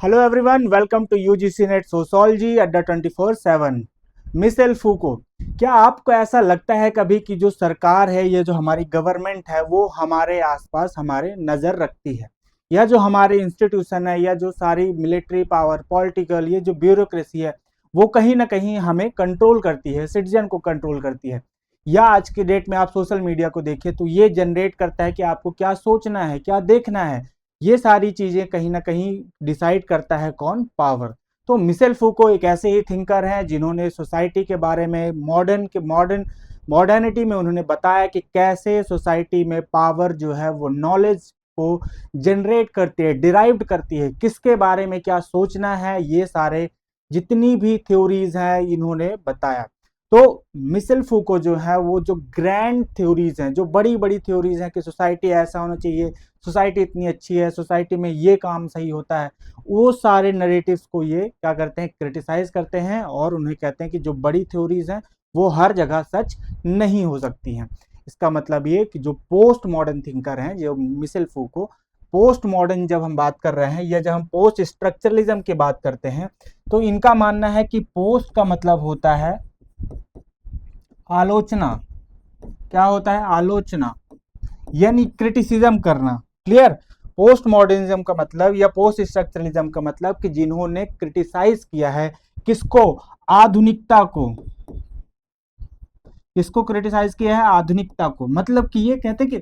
Hello everyone, welcome to UGC NET sociology Adda 24/7। Michel Foucault, क्या आपको ऐसा लगता है कभी कि जो सरकार है, ये जो हमारी गवर्नमेंट है, वो हमारे आसपास हमारे नज़र रखती है, या जो हमारे इंस्टीट्यूशन है, या जो सारी मिलिट्री पावर, पॉलिटिकल, ये जो ब्यूरोक्रेसी है, वो कहीं ना कहीं हमें कंट्रोल करती है, सिटीजन को कंट्रोल करती है? या आज के डेट में आप सोशल मीडिया को देखिए तो ये जनरेट करता है कि आपको क्या सोचना है, क्या देखना है। ये सारी चीजें कहीं ना कहीं डिसाइड करता है कौन? पावर। तो मिशेल फूको एक ऐसे ही थिंकर हैं जिन्होंने सोसाइटी के बारे में मॉडर्निटी में उन्होंने बताया कि कैसे सोसाइटी में पावर जो है वो नॉलेज को जनरेट करती है, डिराइव्ड करती है, किसके बारे में क्या सोचना है, ये सारे जितनी भी थ्योरीज हैं इन्होंने बताया। तो मिशेल फूको जो है वो जो ग्रैंड थ्योरीज हैं, जो बड़ी बड़ी थ्योरीज हैं कि सोसाइटी ऐसा होना चाहिए, सोसाइटी इतनी अच्छी है, सोसाइटी में ये काम सही होता है, वो सारे नरेटिव्स को ये क्या करते हैं? क्रिटिसाइज करते हैं और उन्हें कहते हैं कि जो बड़ी थ्योरीज हैं वो हर जगह सच नहीं हो सकती हैं। इसका मतलब ये कि जो पोस्ट मॉडर्न थिंकर हैं, जो मिशेल फूको, पोस्ट मॉडर्न जब हम बात कर रहे हैं या जब हम पोस्ट स्ट्रक्चरलिज्म की बात करते हैं, तो इनका मानना है कि पोस्ट का मतलब होता है आलोचना। क्या होता है? आलोचना, यानी क्रिटिसिज्म करना। क्लियर? पोस्ट मॉडर्निज्म का मतलब या पोस्ट स्ट्रक्चरलिज्म का मतलब कि जिन्होंने क्रिटिसाइज किया है किसको? आधुनिकता को। किसको क्रिटिसाइज किया है? आधुनिकता को। मतलब कि ये कहते हैं कि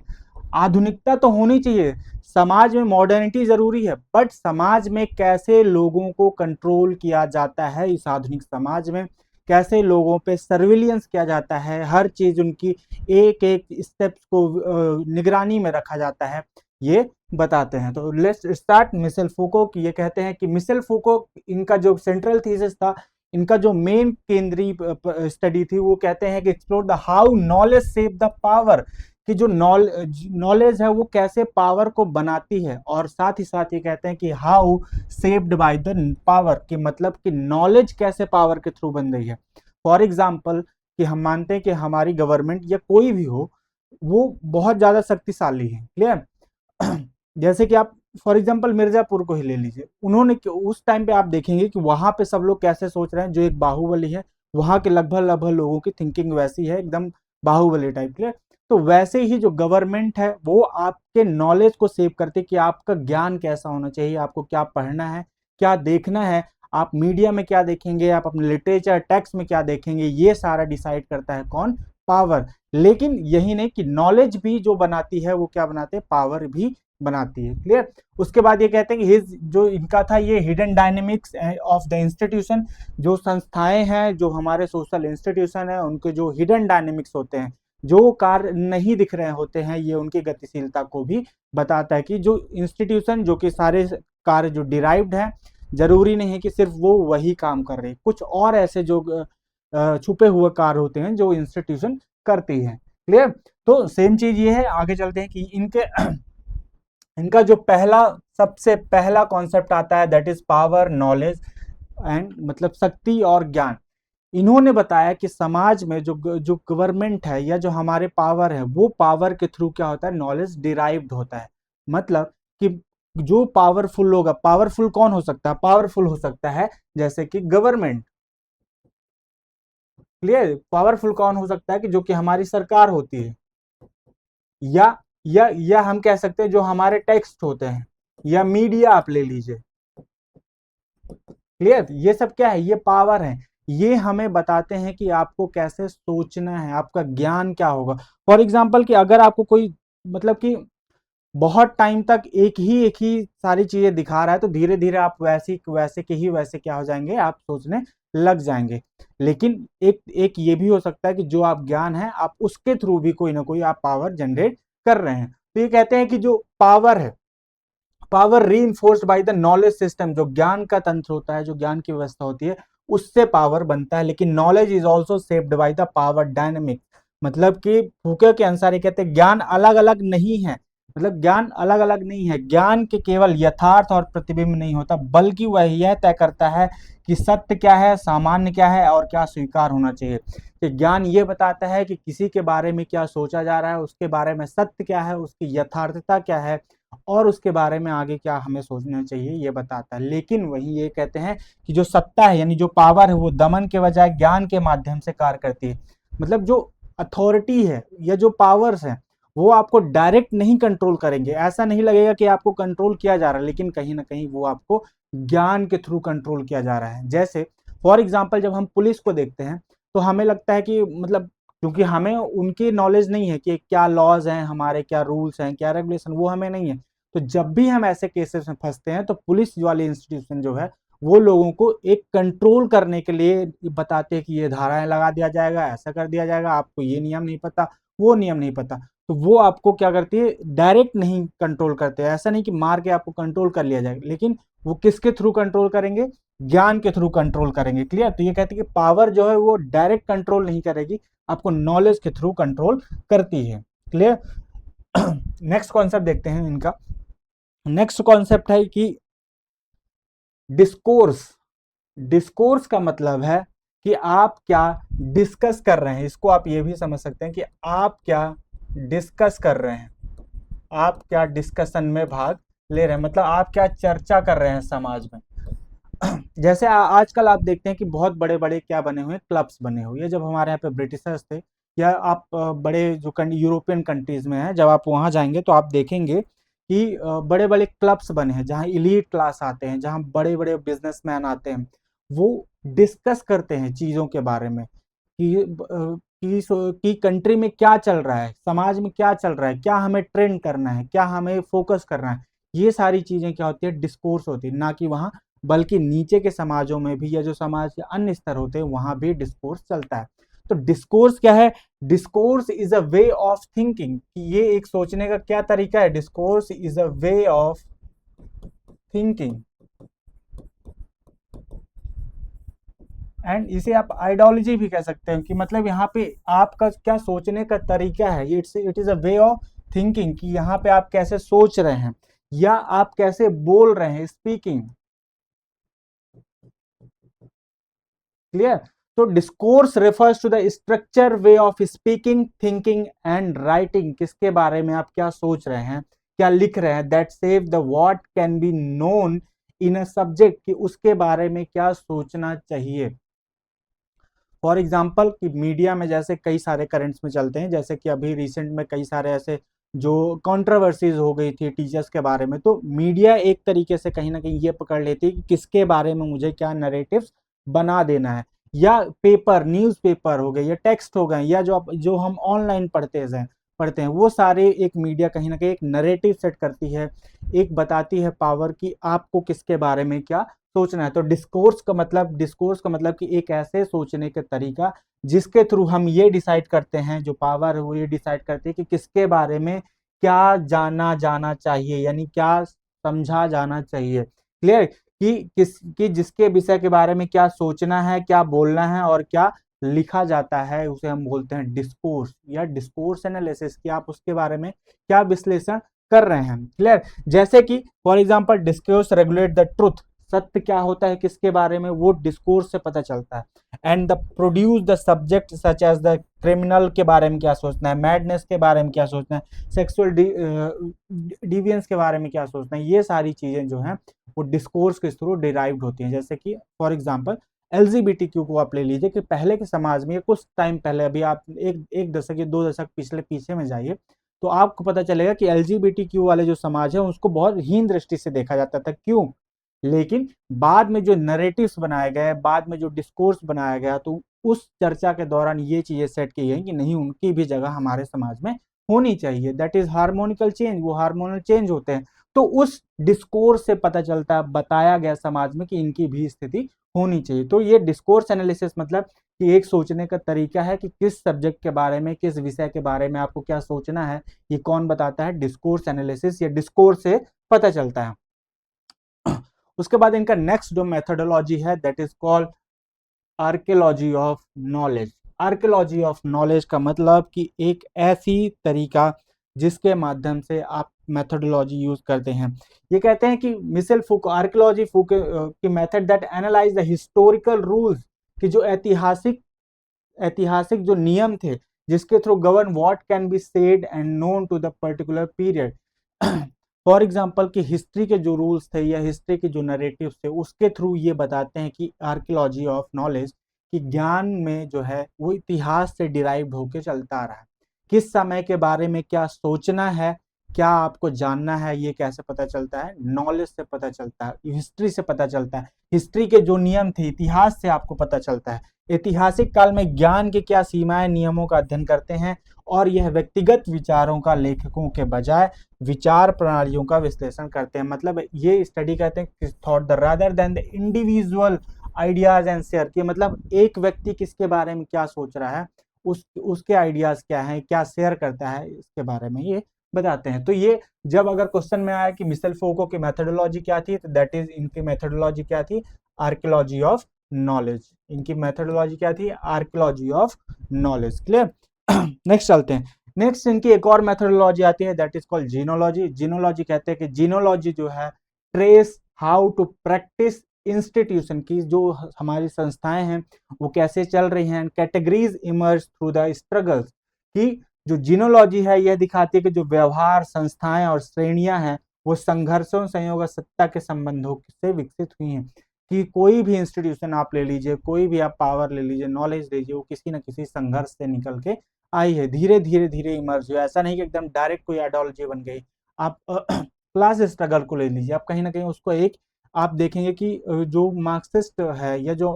आधुनिकता तो होनी चाहिए, समाज में मॉडर्निटी जरूरी है, बट समाज में कैसे लोगों को कंट्रोल किया जाता है, इस आधुनिक समाज में कैसे लोगों पे सर्विलियंस किया जाता है, हर चीज उनकी एक एक स्टेप्स को निगरानी में रखा जाता है, ये बताते हैं। तो लेट्स स्टार्ट मिशेल फूको की। ये कहते हैं कि मिशेल फूको, इनका जो सेंट्रल थीसिस था, इनका जो मेन केंद्रीय स्टडी थी, वो कहते हैं कि explore the how knowledge shape the power, कि जो नॉलेज है वो कैसे पावर को बनाती है, और साथ ही साथ ये कहते हैं कि how shaped by the power, कि मतलब कि नॉलेज कैसे पावर के थ्रू बन रही है। फॉर एग्जाम्पल, कि हम मानते हैं कि हमारी गवर्नमेंट या कोई भी हो वो बहुत ज्यादा शक्तिशाली है। क्लियर? जैसे कि आप फॉर एग्जाम्पल मिर्जापुर को ही ले लीजिए, उन्होंने उस टाइम पे आप देखेंगे कि वहां पे सब लोग कैसे सोच रहे हैं, जो एक बाहुबली है, वहां के लगभग लगभग लोगों की थिंकिंग वैसी है, एकदम बाहुबली टाइप। क्लियर? तो वैसे ही जो गवर्नमेंट है वो आपके नॉलेज को सेव करते कि आपका ज्ञान कैसा होना चाहिए, आपको क्या पढ़ना है, क्या देखना है, आप मीडिया में क्या देखेंगे, आप अपने लिटरेचर टेक्स्ट में क्या देखेंगे, ये सारा डिसाइड करता है कौन? पावर। लेकिन यही नहीं कि नॉलेज भी जो बनाती है वो क्या बनाते हैं? पावर भी बनाती है। क्लियर? उसके बाद ये कहते हैं कि हिज जो इनका था ये hidden dynamics of the institution, जो संस्थाएं हैं, जो हमारे सोशल इंस्टीट्यूशन है, उनके जो हिडन डायनेमिक्स होते हैं, जो कार्य नहीं दिख रहे होते हैं, ये उनकी गतिशीलता को भी बताता है कि जो इंस्टीट्यूशन, जो कि सारे कार्य जो डिराइव्ड हैं, जरूरी नहीं है कि सिर्फ वो वही काम कर रहे हैं, कुछ और ऐसे जो छुपे हुए कार्य होते हैं जो इंस्टीट्यूशन करती है। क्लियर? तो सेम चीज ये है, आगे चलते हैं कि इनके इनका जो सबसे पहला कॉन्सेप्ट आता है, that is power, knowledge and मतलब शक्ति और ज्ञान। इन्होंने बताया कि समाज में जो गवर्नमेंट है या जो हमारे पावर है, वो पावर के थ्रू क्या होता है? नॉलेज डिराइव्ड होता है। मतलब कि जो पावरफुल होगा, पावरफुल कौन हो सकता है? पावरफुल हो सकता है जैसे कि गवर्नमेंट। क्लियर? पावरफुल कौन हो सकता है? कि जो कि हमारी सरकार होती है, या हम कह सकते हैं जो हमारे टेक्स्ट होते हैं, या मीडिया आप ले लीजिए। क्लियर? ये सब क्या है? ये पावर है। ये हमें बताते हैं कि आपको कैसे सोचना है, आपका ज्ञान क्या होगा। फॉर एग्जाम्पल कि अगर आपको कोई मतलब कि बहुत टाइम तक एक ही सारी चीजें दिखा रहा है, तो धीरे धीरे आप वैसे के ही वैसे क्या हो जाएंगे? आप सोचने लग जाएंगे। लेकिन एक ये भी हो सकता है कि जो आप ज्ञान है, आप उसके थ्रू भी कोई ना कोई आप पावर जनरेट कर रहे हैं। तो ये कहते हैं कि जो पावर है, पावर री enforced by the knowledge system, जो ज्ञान का तंत्र होता है, जो ज्ञान की व्यवस्था होती है, उससे पावर बनता है। लेकिन knowledge is also shaped by the power dynamic. मतलब कि फूके के अनुसार ये कहते हैं ज्ञान अलग अलग नहीं है, मतलब ज्ञान अलग अलग नहीं है, ज्ञान के केवल यथार्थ और प्रतिबिंब नहीं होता, बल्कि वह यह तय करता है कि सत्य क्या है, सामान्य क्या है, और क्या स्वीकार होना चाहिए। कि ज्ञान ये बताता है कि किसी के बारे में क्या सोचा जा रहा है, उसके बारे में सत्य क्या है, उसकी यथार्थता क्या है, और उसके बारे में आगे क्या हमें सोचना चाहिए ये बताता है। लेकिन वही ये कहते हैं कि जो सत्ता है यानी जो पावर है वो दमन के बजाय ज्ञान के माध्यम से कार्य करती है। मतलब जो अथॉरिटी है या जो पावर्स है वो आपको डायरेक्ट नहीं कंट्रोल करेंगे, ऐसा नहीं लगेगा कि आपको कंट्रोल किया जा रहा है, लेकिन कहीं ना कहीं वो आपको ज्ञान के थ्रू कंट्रोल किया जा रहा है। जैसे फॉर एग्जाम्पल जब हम पुलिस को देखते हैं तो हमें लगता है कि मतलब क्योंकि हमें उनकी नॉलेज नहीं है कि क्या लॉज हैं हमारे, क्या रूल्स हैं, क्या रेगुलेशन, वो हमें नहीं है। तो जब भी हम ऐसे केसेस में फंसते हैं तो पुलिस वाली इंस्टीट्यूशन जो है वो लोगों को एक कंट्रोल करने के लिए बताते हैं कि ये धाराएं लगा दिया जाएगा, ऐसा कर दिया जाएगा, आपको ये नियम नहीं पता, वो नियम नहीं पता। तो वो आपको क्या करती है, डायरेक्ट नहीं कंट्रोल करते हैं। ऐसा नहीं कि मार के आपको कंट्रोल कर लिया जाएगा, लेकिन वो किसके थ्रू कंट्रोल करेंगे, ज्ञान के थ्रू कंट्रोल करेंगे। क्लियर। तो ये कहते हैं कि पावर जो है वो डायरेक्ट कंट्रोल नहीं करेगी, आपको नॉलेज के थ्रू कंट्रोल करती है। क्लियर। नेक्स्ट कॉन्सेप्ट देखते हैं इनका। नेक्स्ट कॉन्सेप्ट है कि डिस्कोर्स। डिस्कोर्स का मतलब है कि आप क्या डिस्कस कर रहे हैं। इसको आप ये भी समझ सकते हैं कि आप क्या डिस्कस कर रहे हैं, आप क्या डिस्कशन में भाग ले रहे हैं, मतलब आप क्या चर्चा कर रहे हैं समाज में। जैसे आजकल आप देखते हैं कि बहुत बड़े बड़े क्या बने हुए क्लब्स बने हुए हैं। जब हमारे यहाँ पे ब्रिटिशर्स थे या आप बड़े जो यूरोपियन कंट्रीज में हैं, जब आप वहाँ जाएंगे तो आप देखेंगे कि बड़े बड़े क्लब्स बने हैं जहाँ इलीट क्लास आते हैं, जहाँ बड़े बड़े बिजनेसमैन आते हैं। वो डिस्कस करते हैं चीज़ों के बारे में कि कंट्री में क्या चल रहा है, समाज में क्या चल रहा है, क्या हमें ट्रेंड करना है, क्या हमें फोकस करना है। ये सारी चीज़ें क्या होती है, डिस्कोर्स होती है। ना कि वहाँ, बल्कि नीचे के समाजों में भी या जो समाज के अन्य स्तर होते हैं वहां भी डिस्कोर्स चलता है। तो डिस्कोर्स क्या है, discourse is a way of thinking, ये एक सोचने का क्या तरीका है। Discourse is a way of thinking and इसे आप आइडियोलॉजी भी कह सकते हैं कि मतलब यहाँ पे आपका क्या सोचने का तरीका है। It is a way of thinking कि यहाँ पे आप कैसे सोच रहे हैं या आप कैसे बोल रहे हैं, स्पीकिंग। क्लियर। तो discourse refers to the structure way of speaking, thinking and writing. किसके बारे में आप क्या सोच रहे हैं, क्या लिख रहे हैं, that save the what can be known in a subject, कि उसके बारे में क्या सोचना चाहिए। फॉर एग्जाम्पल कि मीडिया में जैसे कई सारे करंट्स में चलते हैं, जैसे कि अभी रिसेंट में कई सारे ऐसे जो कंट्रोवर्सीज हो गई थी टीचर्स के बारे में, तो मीडिया एक तरीके से कहीं ना कहीं ये पकड़ लेती है कि किसके बारे में मुझे क्या नरेटिव्स बना देना है। या पेपर, न्यूज़पेपर हो गए या टेक्स्ट हो गए या जो हम ऑनलाइन पढ़ते हैं वो सारे एक मीडिया कहीं ना कहीं एक नरेटिव सेट करती है, एक बताती है पावर कि आपको किसके बारे में क्या सोचना है। तो डिस्कोर्स का मतलब कि एक ऐसे सोचने का तरीका जिसके थ्रू हम ये डिसाइड करते हैं, जो पावर है वो ये डिसाइड करते हैं कि किसके बारे में क्या जाना जाना चाहिए, यानी क्या समझा जाना चाहिए। क्लियर। कि जिसके विषय के बारे में क्या सोचना है, क्या बोलना है और क्या लिखा जाता है, उसे हम बोलते हैं डिस्कोर्स या डिस्कोर्स एनालिसिस, कि आप उसके बारे में क्या विश्लेषण कर रहे हैं। क्लियर। जैसे कि for example discourse regulate the truth, सत्य क्या होता है किसके बारे में, वो डिस्कोर्स से पता चलता है। And the produce the subject such as the criminal के बारे में क्या सोचना है, मैडनेस के बारे में क्या सोचना है, सेक्सुअल डिवियंस के बारे में क्या सोचना है, ये सारी चीजें जो हैं वो डिस्कोर्स के थ्रू डिराइव्ड होती हैं। जैसे कि फॉर एग्जांपल एलजीबीटीक्यू को आप ले लीजिए कि पहले के समाज में कुछ टाइम पहले, अभी आप एक दशक या 2 दशक पीछे में जाइए तो आपको पता चलेगा कि एलजीबीटीक्यू वाले जो समाज है उसको बहुत हीन दृष्टि से देखा जाता था। क्यों? लेकिन बाद में जो नरेटिव्स बनाए गए, बाद में जो डिस्कोर्स बनाया गया, तो उस चर्चा के दौरान ये चीजें सेट की गई कि नहीं, उनकी भी जगह हमारे समाज में होनी चाहिए। दैट इज हार्मोनिकल चेंज, वो हार्मोनल चेंज होते हैं। तो उस डिस्कोर्स से पता चलता है, बताया गया समाज में कि इनकी भी स्थिति होनी चाहिए। तो ये डिस्कोर्स एनालिसिस मतलब कि एक सोचने का तरीका है कि किस सब्जेक्ट के बारे में, किस विषय के बारे में आपको क्या सोचना है, ये कौन बताता है, डिस्कोर्स एनालिसिस या डिस्कोर्स से पता चलता है। उसके बाद इनका नेक्स्ट जो मेथोडोलॉजी है that is called archaeology of knowledge. Archaeology of knowledge का मतलब कि एक ऐसी तरीका जिसके माध्यम से आप मेथोडोलॉजी यूज करते हैं। ये कहते हैं कि मिशेल फूको, आर्कियोलॉजी फूको की method that analyse the historical rules, कि जो ऐतिहासिक ऐतिहासिक जो नियम थे जिसके through govern what can be said and known to the particular period. For example कि हिस्ट्री के जो रूल्स थे या हिस्ट्री के जो नरेटिव्स थे उसके थ्रू ये बताते हैं कि आर्कियोलॉजी ऑफ नॉलेज कि ज्ञान में जो है वो इतिहास से डिराइव्ड होके चलता आ रहा है। किस समय के बारे में क्या सोचना है, क्या आपको जानना है, ये कैसे पता चलता है? नॉलेज से पता चलता है, हिस्ट्री से पता चलता है। हिस्ट्री के जो नियम थे इतिहास से आपको पता चलता है। ऐतिहासिक काल में ज्ञान के क्या सीमाएं, नियमों का अध्ययन करते हैं और यह व्यक्तिगत विचारों का लेखकों के बजाय विचार प्रणालियों का विश्लेषण करते हैं। मतलब ये स्टडी कहते हैं thought the rather than the individual ideas and share, कि मतलब एक व्यक्ति किसके बारे में क्या सोच रहा है, उसके आइडियाज क्या हैं, क्या शेयर करता है, इसके बारे में ये बताते हैं। तो ये जब अगर क्वेश्चन में आया कि मिशेल फूको की मेथोडोलॉजी क्या थी, तो दैट इज, इनकी मेथोडोलॉजी क्या थी? Archaeology of knowledge. इनकी मेथोडोलॉजी क्या थी? Archaeology of knowledge. Clear? Next चलते हैं। नेक्स्ट इनकी एक और मेथोडोलॉजी आती है, that is called genealogy. Genealogy कहते हैं कि जीनोलॉजी जो है trace how to practice institution की, जो हमारी संस्थाएं हैं वो कैसे चल रही हैं, categories emerge through the struggles, की जो जीनोलॉजी है यह दिखाती है कि जो व्यवहार, संस्थाएं और श्रेणियां हैं वो संघर्षों, संयोग, सत्ता के संबंधों से विकसित हुई हैं। कि कोई भी इंस्टीट्यूशन आप ले लीजिए, कोई भी आप पावर ले लीजिए, नॉलेज लीजिए, वो किसी न किसी संघर्ष से निकल के आई है, धीरे धीरे धीरे इमर्ज हुआ। ऐसा नहीं कि एकदम डायरेक्ट कोई आइडियोलॉजी बन गई। आप क्लास स्ट्रगल को ले लीजिए, आप कहीं ना कहीं उसको एक, आप देखेंगे कि जो मार्क्सिस्ट है या जो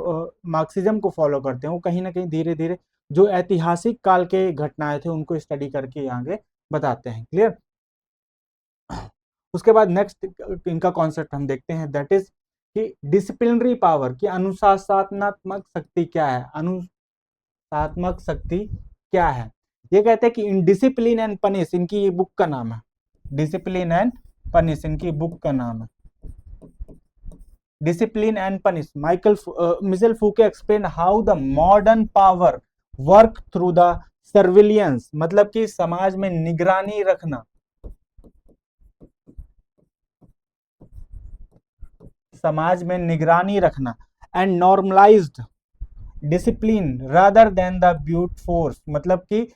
मार्क्सिज्म को फॉलो करते हैं वो कहीं ना कहीं धीरे धीरे जो ऐतिहासिक काल के घटनाएं थे उनको स्टडी करके आगे बताते हैं। क्लियर? उसके बाद नेक्स्ट इनका कॉन्सेप्ट हम देखते हैं, दैट इज कि डिसिप्लिनरी पावर, की अनुशासनात्मक शक्ति क्या है, अनुशासनात्मक शक्ति क्या है। ये कहते हैं कि इन डिसिप्लिन एंड पनिश, इनकी ये बुक का नाम है, डिसिप्लिन एंड पनिश इनकी बुक का नाम है, discipline and punish. Michel Phuke explain how the modern power work through the surveillance, मतलब कि समाज में निगरानी रखना, समाज में निगरानी रखना, and normalized discipline rather than the brute force, मतलब कि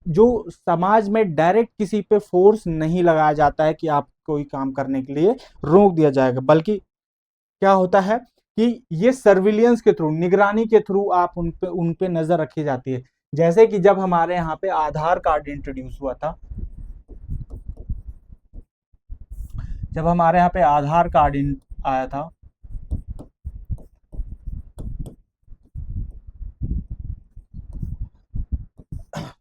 जो समाज में डायरेक्ट किसी पे फोर्स नहीं लगाया जाता है कि आप कोई काम करने के लिए रोक दिया जाएगा, बल्कि क्या होता है कि ये सर्विलियंस के थ्रू, निगरानी के थ्रू आप उन पे नजर रखी जाती है। जैसे कि जब हमारे यहाँ पे आधार कार्ड इंट्रोड्यूस हुआ था, जब हमारे यहाँ पे आधार कार्ड आया था,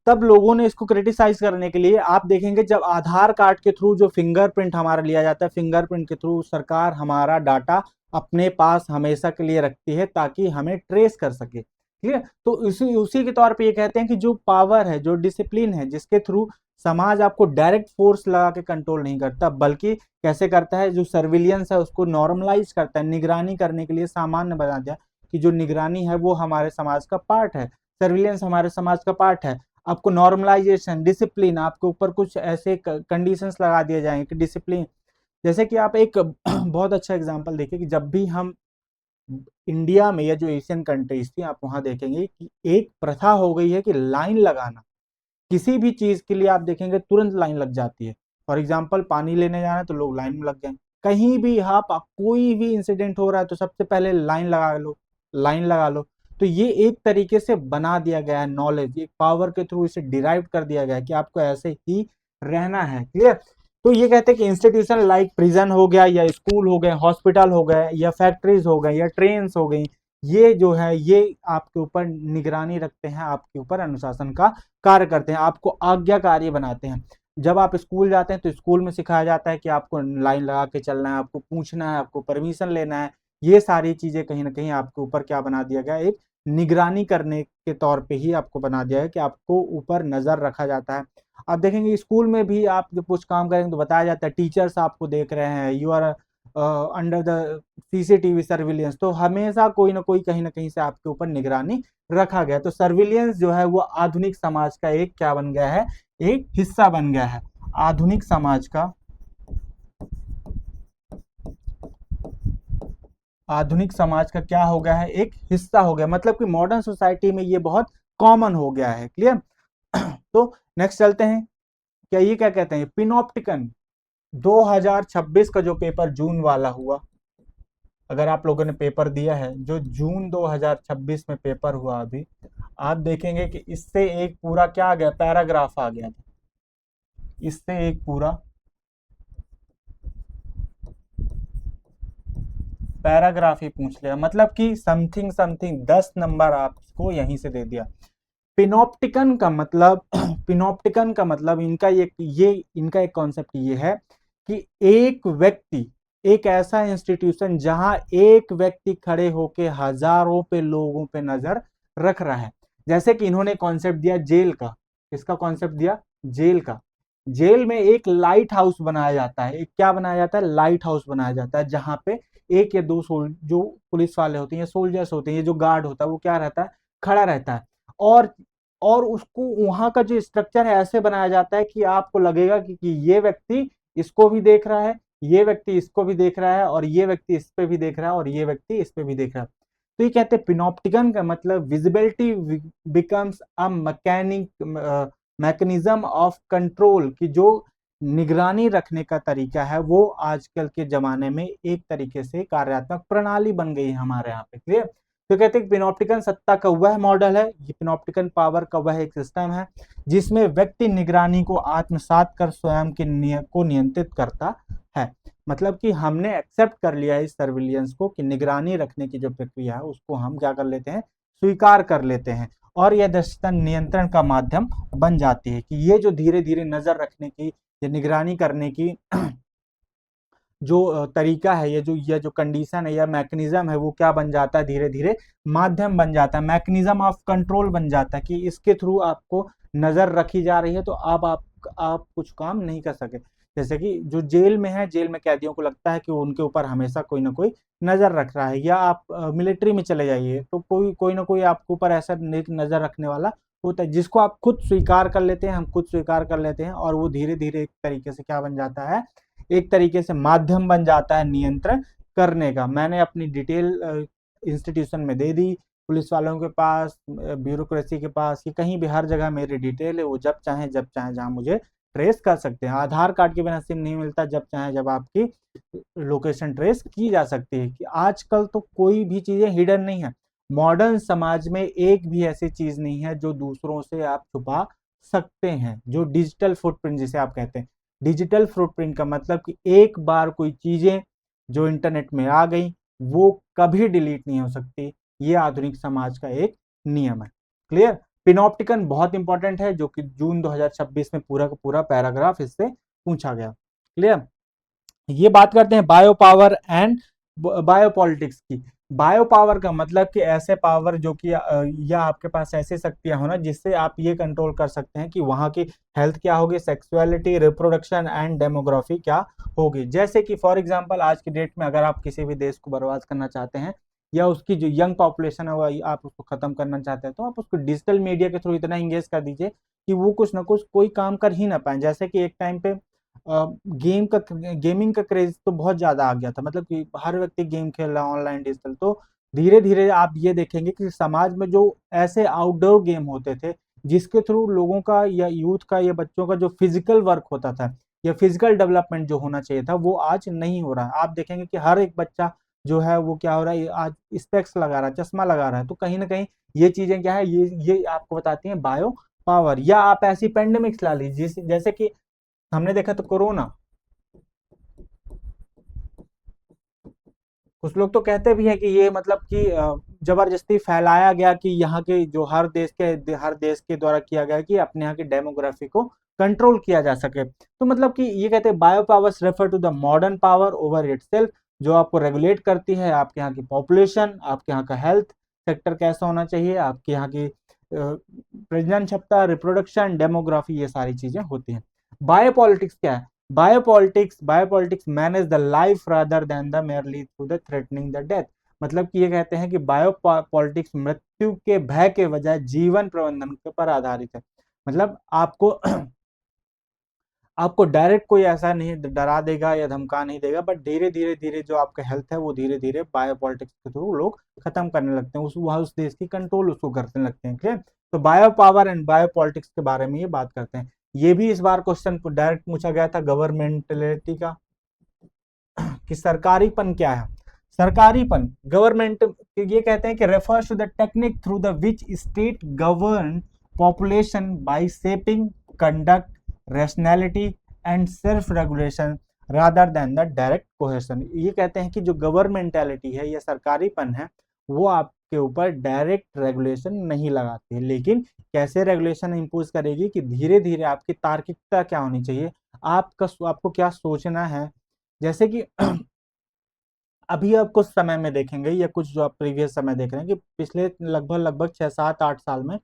तब लोगों ने इसको क्रिटिसाइज करने के लिए, आप देखेंगे जब आधार कार्ड के थ्रू जो फिंगरप्रिंट हमारा लिया जाता है, फिंगरप्रिंट के थ्रू सरकार हमारा डाटा अपने पास हमेशा के लिए रखती है ताकि हमें ट्रेस कर सके। ठीक है? तो उसी के तौर पे ये कहते हैं कि जो पावर है, जो डिसिप्लिन है, जिसके थ्रू समाज आपको डायरेक्ट फोर्स लगा के कंट्रोल नहीं करता, बल्कि कैसे करता है, जो सर्विलियंस है उसको नॉर्मलाइज करता है, निगरानी करने के लिए सामान्य बना दिया कि जो निगरानी है वो हमारे समाज का पार्ट है, सर्विलियंस हमारे समाज का पार्ट है। आपको नॉर्मलाइजेशन, डिसिप्लिन, आपके ऊपर कुछ ऐसे कंडीशंस लगा दिए जाएंगे कि डिसिप्लिन, जैसे कि आप एक बहुत अच्छा एग्जांपल देखिए कि जब भी हम इंडिया में या जो एशियन कंट्रीज थी आप वहां देखेंगे कि एक प्रथा हो गई है कि लाइन लगाना, किसी भी चीज के लिए आप देखेंगे तुरंत लाइन लग जाती है। फॉर एग्जाम्पल पानी लेने जाना है तो लोग लाइन में लग गए, कहीं भी आप कोई भी इंसिडेंट हो रहा है तो सबसे पहले लाइन लगा लो, लाइन लगा लो। तो ये एक तरीके से बना दिया गया है, नॉलेज एक पावर के थ्रू इसे डिराइव कर दिया गया है कि आपको ऐसे ही रहना है। क्लियर? तो ये कहते हैं कि इंस्टीट्यूशन लाइक प्रिजन हो गया या स्कूल हो गए, हॉस्पिटल हो गए या फैक्ट्रीज हो गए या ट्रेन हो गई, ये जो है ये आपके ऊपर निगरानी रखते हैं, आपके ऊपर अनुशासन का कार्य करते हैं, आपको आज्ञाकारी बनाते हैं। जब आप स्कूल जाते हैं तो स्कूल में सिखाया जाता है कि आपको लाइन लगा के चलना है, आपको पूछना है, आपको परमिशन लेना है। ये सारी चीजें कहीं ना कहीं आपके ऊपर क्या बना दिया गया, एक निगरानी करने के तौर पे ही आपको बना दिया है कि आपको ऊपर नजर रखा जाता है। आप देखेंगे स्कूल में भी आप जब कुछ काम करेंगे तो बताया जाता है टीचर्स आपको देख रहे हैं, you are under the CCTV surveillance, तो हमेशा कोई ना कोई कहीं ना कहीं से आपके ऊपर निगरानी रखा गया। तो सर्विलियंस जो है वो आधुनिक समाज का एक क्या बन गया है, एक हिस्सा बन गया है। आधुनिक समाज का, आधुनिक समाज का क्या हो गया है, एक हिस्सा हो गया, मतलब कि मॉडर्न सोसाइटी में ये बहुत कॉमन हो गया है। क्लियर? तो नेक्स्ट चलते हैं, क्या ये क्या कहते हैं, पिनॉप्टिकन, 2026 का जो पेपर जून वाला हुआ, अगर आप लोगों ने पेपर दिया है, जो जून 2026 में पेपर हुआ अभी, आप देखेंगे कि इससे एक पूरा क्या आ गया, पैराग्राफ आ गया था। इससे एक पूरा पैराग्राफ ही पूछ लिया, मतलब कि समथिंग समथिंग 10 नंबर आपको यहीं से दे दिया। पिनॉप्टिकन का मतलब पिनॉप्टिकन का मतलब इनका एक कॉन्सेप्ट ये है कि एक व्यक्ति, एक ऐसा इंस्टीट्यूशन जहां एक व्यक्ति खड़े होके हजारों पे लोगों पे नजर रख रहा है। जैसे कि इन्होंने कॉन्सेप्ट दिया जेल का। इसका कॉन्सेप्ट दिया जेल का। जेल में एक लाइट हाउस बनाया जाता है। एक क्या बनाया जाता है, लाइट हाउस बनाया जाता है, जहां पे एक या दो जो पुलिस वाले होते हैं या सोल्जर्स होते हैं, ये जो गार्ड होता है वो क्या रहता है, खड़ा रहता है। और और उसको वहां का जो स्ट्रक्चर है ऐसे बनाया जाता है कि आपको लगेगा कि ये व्यक्ति इसको भी देख रहा है, ये व्यक्ति इसको भी देख रहा है, और ये व्यक्ति इस पे भी देख रहा है, और ये व्यक्ति इस पे भी देख रहा है। तो ये कहते हैं पिनॉप्टिकन का मतलब visibility becomes a mechanism of control, की जो निगरानी रखने का तरीका है वो आजकल के जमाने में एक तरीके से कार्यात्मक प्रणाली बन गई है हमारे यहाँ पे। क्लियर। तो कहते हैं पिनॉप्टिकन सत्ता का वह मॉडल है, ये पिनॉप्टिकन पावर का वह एक सिस्टम है जिसमें व्यक्ति निगरानी को आत्मसात कर स्वयं को नियंत्रित करता है। मतलब कि हमने एक्सेप्ट कर लिया है इस सर्विलियंस को, कि निगरानी रखने की जो प्रक्रिया है उसको हम क्या कर लेते हैं, स्वीकार कर लेते हैं, और यह दक्षता नियंत्रण का माध्यम बन जाती है। कि ये जो धीरे धीरे नजर रखने की, ये निगरानी करने की जो तरीका है, ये जो कंडीशन है या मैकेनिज्म है, वो क्या बन जाता है, धीरे धीरे माध्यम बन जाता है, मैकेनिज्म ऑफ कंट्रोल बन जाता है, कि इसके थ्रू आपको नजर रखी जा रही है तो अब आप कुछ काम नहीं कर सके। जैसे कि जो जेल में है, जेल में कैदियों को लगता है कि उनके ऊपर हमेशा कोई ना कोई नजर रख रहा है, या आप मिलिट्री में चले जाइए तो कोई ना कोई आपके ऊपर ऐसा नजर रखने वाला होता है, जिसको आप खुद स्वीकार कर लेते हैं, हम खुद स्वीकार कर लेते हैं, और वो धीरे धीरे एक तरीके से क्या बन जाता है, एक तरीके से माध्यम बन जाता है नियंत्रण करने का। मैंने अपनी डिटेल इंस्टीट्यूशन में दे दी, पुलिस वालों के पास, ब्यूरोक्रेसी के पास, कि कहीं भी हर जगह मेरी डिटेल है, वो जब चाहे जहाँ मुझे ट्रेस कर सकते हैं। आधार कार्ड के बिना सिम नहीं मिलता, जब चाहे जब आपकी लोकेशन ट्रेस की जा सकती है। कि आजकल तो कोई भी चीजें हिडन नहीं है। मॉडर्न समाज में एक भी ऐसी चीज नहीं है जो दूसरों से आप छुपा सकते हैं। जो डिजिटल फुटप्रिंट जिसे आप कहते हैं, डिजिटल फुटप्रिंट का मतलब कि एक बार कोई चीजें जो इंटरनेट में आ गई वो कभी डिलीट नहीं हो सकती। ये आधुनिक समाज का एक नियम है। क्लियर। पिनॉप्टिकन बहुत इंपॉर्टेंट है, जो कि जून 2026 में पूरा का पूरा पैराग्राफ इससे पूछा गया। क्लियर। ये बात करते हैं bio power and bio politics की। बायो पावर का मतलब कि ऐसे पावर जो कि या आपके पास ऐसी शक्तियां हो ना जिससे आप ये कंट्रोल कर सकते हैं कि वहां की हेल्थ क्या होगी, सेक्सुअलिटी, रिप्रोडक्शन एंड डेमोग्राफी क्या होगी। जैसे कि फॉर एग्जांपल आज की डेट में अगर आप किसी भी देश को बर्बाद करना चाहते हैं, या उसकी जो यंग पॉपुलेशन है वो आप उसको खत्म करना चाहते हैं, तो आप उसको डिजिटल मीडिया के थ्रू इतना इंगेज कर दीजिए कि वो कुछ ना कुछ कोई काम कर ही ना पाए। जैसे कि एक टाइम पे गेमिंग का क्रेज तो बहुत ज्यादा आ गया था, मतलब कि हर व्यक्ति गेम खेल रहा है ऑनलाइन डिजिटल। तो धीरे धीरे आप ये देखेंगे कि समाज में जो ऐसे आउटडोर गेम होते थे जिसके थ्रू लोगों का या यूथ का या बच्चों का जो फिजिकल वर्क होता था या फिजिकल डेवलपमेंट जो होना चाहिए था वो आज नहीं हो रहा है। आप देखेंगे कि हर एक बच्चा जो है वो क्या हो रहा है, आज स्पेक्स लगा रहा है, चश्मा लगा रहा है। तो कहीं ना कहीं ये चीजें क्या है, ये आपको बताती हैं बायो पावर। या आप ऐसी पेंडेमिक्स ला लीजिए जैसे कि हमने देखा तो कोरोना। कुछ लोग तो कहते भी हैं कि ये मतलब कि जबरदस्ती फैलाया गया, कि यहाँ के जो हर देश के द्वारा किया गया कि अपने यहाँ की डेमोग्राफी को कंट्रोल किया जा सके। तो मतलब कि ये कहते हैं bio powers refer to the modern power over itself, जो आपको रेगुलेट करती है आपके यहाँ की पॉपुलेशन, आपके यहाँ का हेल्थ सेक्टर कैसा होना चाहिए, आपके यहाँ की प्रजनन क्षमता, रिप्रोडक्शन, डेमोग्राफी, ये सारी चीजें होती हैं। बायोपॉलिटिक्स क्या है? Biopolitics manage the life rather than the merely through the threatening the death. मतलब कि ये कहते हैं कि बायोपॉलिटिक्स मृत्यु के भय के बजाय जीवन प्रबंधन के पर आधारित है। मतलब आपको आपको डायरेक्ट कोई ऐसा नहीं डरा देगा या धमका नहीं देगा, बट धीरे धीरे जो आपका हेल्थ है वो धीरे धीरे बायोपॉलिटिक्स के थ्रू लोग खत्म करने लगते हैं, उस देश की कंट्रोल उसको करने लगते हैं। क्लियर। तो बायो पावर एंड बायोपॉलिटिक्स के बारे में ये बात करते हैं। ये भी इस बार क्वेश्चन डायरेक्ट पूछा गया था गवर्नमेंटलिटी का कि सरकारीपन क्या है। सरकारीपन गवर्नमेंट ये कहते हैं कि refers to the technique through the which state govern population by shaping conduct rationality and self regulation rather than the direct coercion. ये कहते हैं कि जो गवर्नमेंटैलिटी है या सरकारीपन है वो आपके ऊपर डायरेक्ट रेगुलेशन नहीं लगाती है, लेकिन कैसे रेगुलेशन इम्पोज करेगी कि धीरे धीरे आपकी तार्किकता क्या होनी चाहिए, आपको क्या सोचना है। जैसे कि अभी आप कुछ समय में देखेंगे या कुछ जो आप प्रीवियस समय देख रहे हैं कि पिछले लगभग 6 7 8 साल में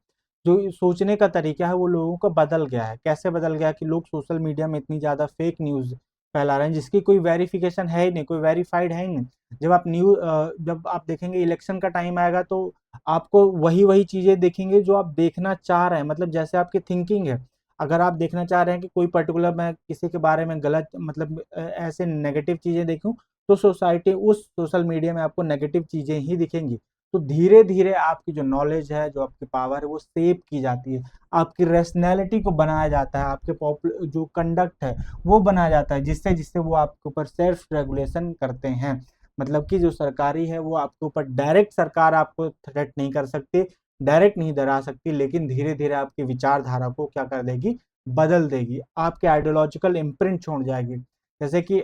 जो सोचने का तरीका है वो लोगों का बदल गया है। कैसे बदल गया कि लोग सोशल मीडिया में इतनी ज़्यादा फेक न्यूज़ फैला रहे हैं जिसकी कोई वेरिफिकेशन है ही नहीं, कोई वेरीफाइड है ही नहीं। जब आप देखेंगे इलेक्शन का टाइम आएगा तो आपको वही चीज़ें देखेंगे जो आप देखना चाह रहे हैं, मतलब जैसे आपकी थिंकिंग है। अगर आप देखना चाह रहे हैं कि कोई पर्टिकुलर मैं किसी के बारे में गलत मतलब ऐसे नेगेटिव चीज़ें देखूं तो सोसाइटी उस सोशल मीडिया में आपको नेगेटिव चीज़ें ही दिखेंगी। तो धीरे धीरे आपकी जो नॉलेज है, जो आपकी पावर है वो सेव की जाती है, आपकी रैशनैलिटी को बनाया जाता है, आपके जो कंडक्ट है वो बनाया जाता है, जिससे जिससे वो आपके ऊपर सेल्फ रेगुलेशन करते हैं। मतलब कि जो सरकारी है वो आपके ऊपर डायरेक्ट सरकार आपको थ्रेट नहीं कर सकती, डायरेक्ट नहीं डरा सकती, लेकिन धीरे धीरे आपकी विचारधारा को क्या कर देगी, बदल देगी, आपके आइडियोलॉजिकल इम्प्रिंट छोड़ जाएगी। जैसे कि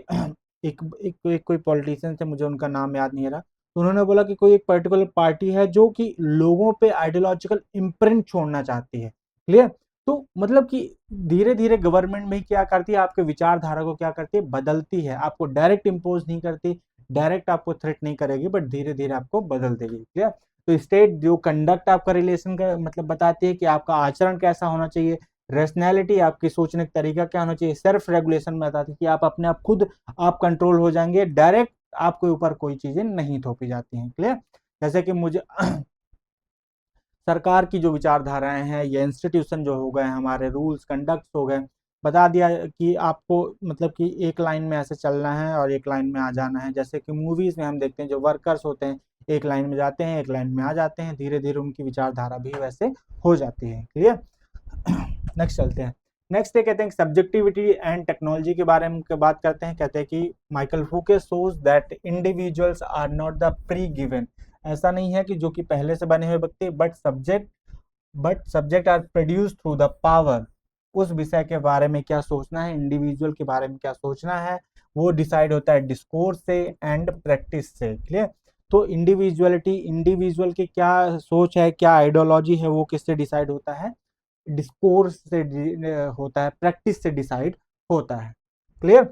एक कोई पॉलिटिशियन थे, मुझे उनका नाम याद नहीं आ रहा, तो उन्होंने बोला कि कोई एक पर्टिकुलर पार्टी है जो कि लोगों पे आइडियोलॉजिकल इम्प्रिंट छोड़ना चाहती है। क्लियर? तो मतलब कि धीरे धीरे गवर्नमेंट में क्या करती है, आपके विचारधारा को क्या करती है, बदलती है, आपको डायरेक्ट इम्पोज नहीं करती, डायरेक्ट आपको थ्रेट नहीं करेगी, बट धीरे धीरे आपको बदल देगी। क्लियर? तो स्टेट जो कंडक्ट आपका रिलेशन का मतलब बताती है कि आपका आचरण कैसा होना चाहिए, रैशनैलिटी आपकी सोचने का तरीका क्या होना चाहिए, सेल्फ रेगुलेशन में बताती है कि आप अपने आप खुद आप कंट्रोल हो जाएंगे, डायरेक्ट आपके ऊपर कोई चीजें नहीं थोपी जाती हैं। क्लियर? जैसे कि मुझे सरकार की जो विचारधाराएं हैं या इंस्टीट्यूशन जो हो गए, हमारे रूल्स कंडक्ट हो गए, बता दिया कि आपको मतलब कि एक लाइन में ऐसे चलना है और एक लाइन में आ जाना है। जैसे कि मूवीज में हम देखते हैं जो वर्कर्स होते हैं एक लाइन में जाते हैं, एक लाइन में आ जाते हैं, धीरे धीरे उनकी विचारधारा भी वैसे हो जाती है। क्लियर? नेक्स्ट चलते हैं। नेक्स्ट ये कहते हैं सब्जेक्टिविटी एंड टेक्नोलॉजी के बारे में बात करते हैं। कहते हैं कि Michael Foucault shows that individuals are not the pre given. ऐसा नहीं है कि जो कि पहले से बने हुए व्यक्ति, but subject are produce through the power. उस विषय के बारे में क्या सोचना है, इंडिविजुअल के बारे में क्या सोचना है, वो डिसाइड होता है डिस्कोर्स से एंड प्रैक्टिस से। क्लियर? तो इंडिविजुअल की क्या सोच है, क्या आइडियोलॉजी है, वो किससे डिसाइड होता है, डिस्कोर्स से होता है, प्रैक्टिस से डिसाइड होता है। क्लियर?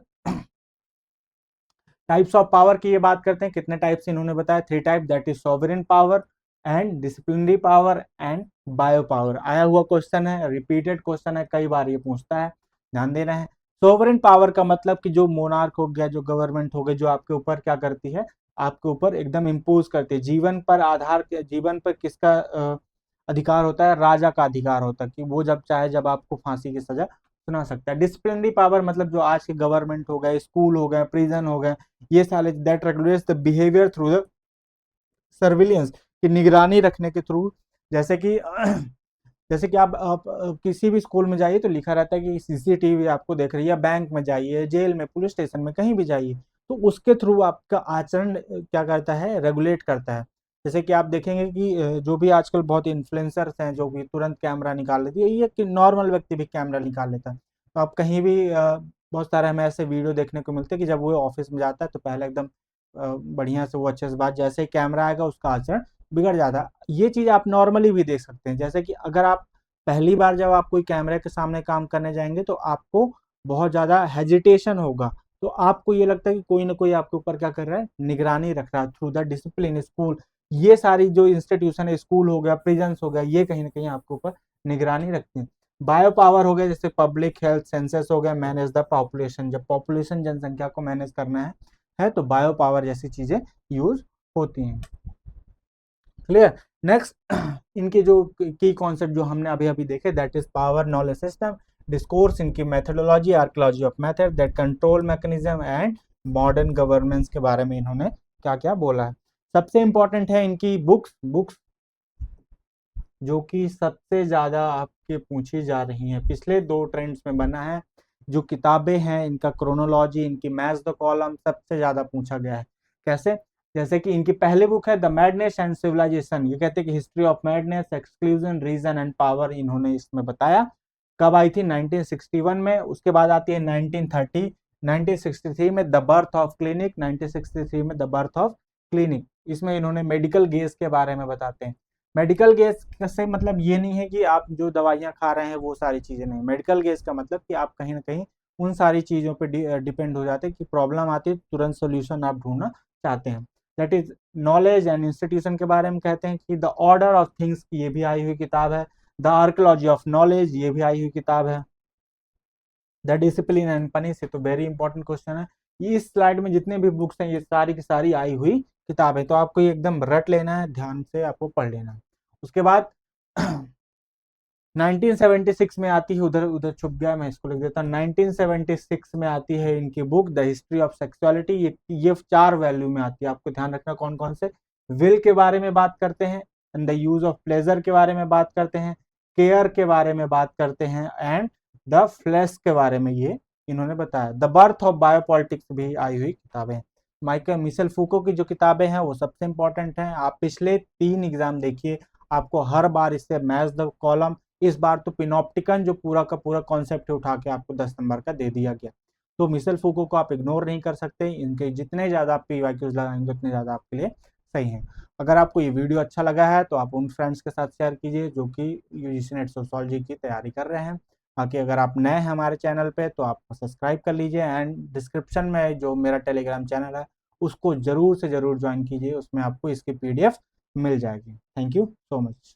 टाइप्स ऑफ पावर की ये बात करते हैं, कितने टाइप्स इन्होंने बताया, 3 type, that is sovereign power and disciplinary power and bio power. आया हुआ क्वेश्चन है, रिपीटेड क्वेश्चन है, कई बार ये पूछता है, ध्यान देना है। सॉवरेन पावर का मतलब कि जो मोनार्क हो गया, जो गवर्नमेंट हो गई, जो आपके ऊपर क्या करती है, आपके ऊपर एकदम इम्पोज करती है, जीवन पर किसका अधिकार होता है, राजा का अधिकार होता है कि वो जब चाहे जब आपको फांसी की सजा सुना सकता है। डिसिप्लिनरी पावर मतलब जो आज के गवर्नमेंट हो गए, स्कूल हो गए, प्रिजन हो गए, ये सारे that regulates the behaviour through the surveillance, की निगरानी रखने के थ्रू। जैसे कि जैसे कि आप किसी भी स्कूल में जाइए तो लिखा रहता है कि सीसीटीवी आपको देख रही है, बैंक में जाइए, जेल में, पुलिस स्टेशन में, कहीं भी जाइए, तो उसके थ्रू आपका आचरण क्या करता है, रेगुलेट करता है। जैसे कि आप देखेंगे कि जो भी आजकल बहुत इन्फ्लुएंसर्स हैं जो भी तुरंत कैमरा निकाल लेती है, ये कि नॉर्मल व्यक्ति भी कैमरा निकाल लेता है। तो आप कहीं भी बहुत सारे हमें ऐसे वीडियो देखने को मिलते हैं कि जब वो ऑफिस में जाता है तो पहले एकदम बढ़िया से वो अच्छे से बात, जैसे ही कैमरा आएगा उसका आचरण बिगड़ जाता है। ये चीज़ आप नॉर्मली भी देख सकते हैं। जैसे कि अगर आप पहली बार जब आप कोई कैमरे के सामने काम करने जाएंगे तो आपको बहुत ज़्यादा हेजिटेशन होगा, तो आपको ये लगता है कि कोई ना कोई आपके ऊपर क्या कर रहा है, निगरानी रख रहा है थ्रू द डिसिप्लिन स्कूल। ये सारी जो इंस्टीट्यूशन है, स्कूल हो गया, प्रिजन्स हो गया, ये कहीं ना कहीं आपके ऊपर निगरानी रखती है। बायो पावर हो गया, जैसे पब्लिक हेल्थ सेंसस हो गया, मैनेज द पॉपुलेशन, जब पॉपुलेशन जनसंख्या को मैनेज करना है तो बायो पावर जैसी चीजें यूज होती हैं। क्लियर? नेक्स्ट इनके जो की कॉन्सेप्ट जो हमने अभी अभी देखे, that is power knowledge system, discourse, इनकी methodology, archaeology of method, that control mechanism and modern governance के बारे में इन्होंने क्या क्या बोला है। सबसे इंपॉर्टेंट है इनकी बुक्स जो कि सबसे ज़्यादा आपके पूछी जा रही हैं, पिछले 2 ट्रेंड्स में बना है। जो किताबें हैं इनका क्रोनोलॉजी, इनकी मैच द कॉलम सबसे ज़्यादा पूछा गया है। कैसे? जैसे कि इनकी पहली बुक है द मैडनेस एंड सिविलाइजेशन, ये कहते हैं कि history of madness, exclusion, reason and power, इन्होंने इसमें बताया। कब आई थी? 1961 में। उसके बाद आती है 1930, 1963 में द बर्थ ऑफ क्लिनिक, 1963 में द बर्थ ऑफ क्लिनिक। इसमें इन्होंने मेडिकल गेज के बारे में बताते हैं। मेडिकल गेज से मतलब ये नहीं है कि आप जो दवाइयाँ खा रहे हैं वो सारी चीज़ें नहीं। मेडिकल गेज का मतलब कि आप कहीं न कहीं उन सारी चीज़ों पे डिपेंड हो जाते हैं कि प्रॉब्लम आती है, तुरंत सॉल्यूशन आप ढूँढना चाहते हैं। That is knowledge and institution के बारे में कहते हैं कि द ऑर्डर ऑफ थिंग्स, ये भी आई हुई किताब है। द आर्कियोलॉजी ऑफ नॉलेज, ये भी आई हुई किताब है। द डिसिप्लिन एंड पनिश, ये तो वेरी इंपॉर्टेंट क्वेश्चन है। इस स्लाइड में जितने भी बुक्स हैं ये सारी की सारी आई हुई किताब है, तो आपको ये एकदम रट लेना है, ध्यान से आपको पढ़ लेना है। उसके बाद 1976 में आती है, उधर उधर छुप गया, मैं इसको लिख देता हूँ। 1976 में आती है इनकी book the history of sexuality. ये 4 वैल्यू में आती है, आपको ध्यान रखना कौन कौन से। विल के बारे में बात करते हैं, and the use of pleasure के बारे में बात करते हैं, केयर के बारे में बात करते हैं, एंड द फ्लैश के बारे में ये इन्होंने बताया। द बर्थ ऑफ बायोपॉलिटिक्स भी आई हुई किताबें। माइकल मिशेल फूको की जो किताबें हैं वो सबसे इंपॉर्टेंट हैं। आप पिछले 3 एग्जाम देखिए, आपको हर बार इससे मैच द कॉलम, इस बार तो पिनॉप्टिकन जो पूरा का पूरा कॉन्सेप्ट उठा के आपको 10 नंबर का दे दिया गया। तो मिशेल फूको को आप इग्नोर नहीं कर सकते, इनके जितने ज़्यादा आप पीवाईक्यूज लगाएंगे उतने ज़्यादा आपके लिए सही है। अगर आपको ये वीडियो अच्छा लगा है तो आप उन फ्रेंड्स के साथ शेयर कीजिए जो कि यूजीसी नेट सोशियोलॉजी की तैयारी कर रहे हैं। बाकी अगर आप नए हैं हमारे चैनल पे तो आप सब्सक्राइब कर लीजिए, एंड डिस्क्रिप्शन में जो मेरा टेलीग्राम चैनल है उसको ज़रूर से ज़रूर ज्वाइन कीजिए, उसमें आपको इसकी PDF मिल जाएगी। Thank you so much.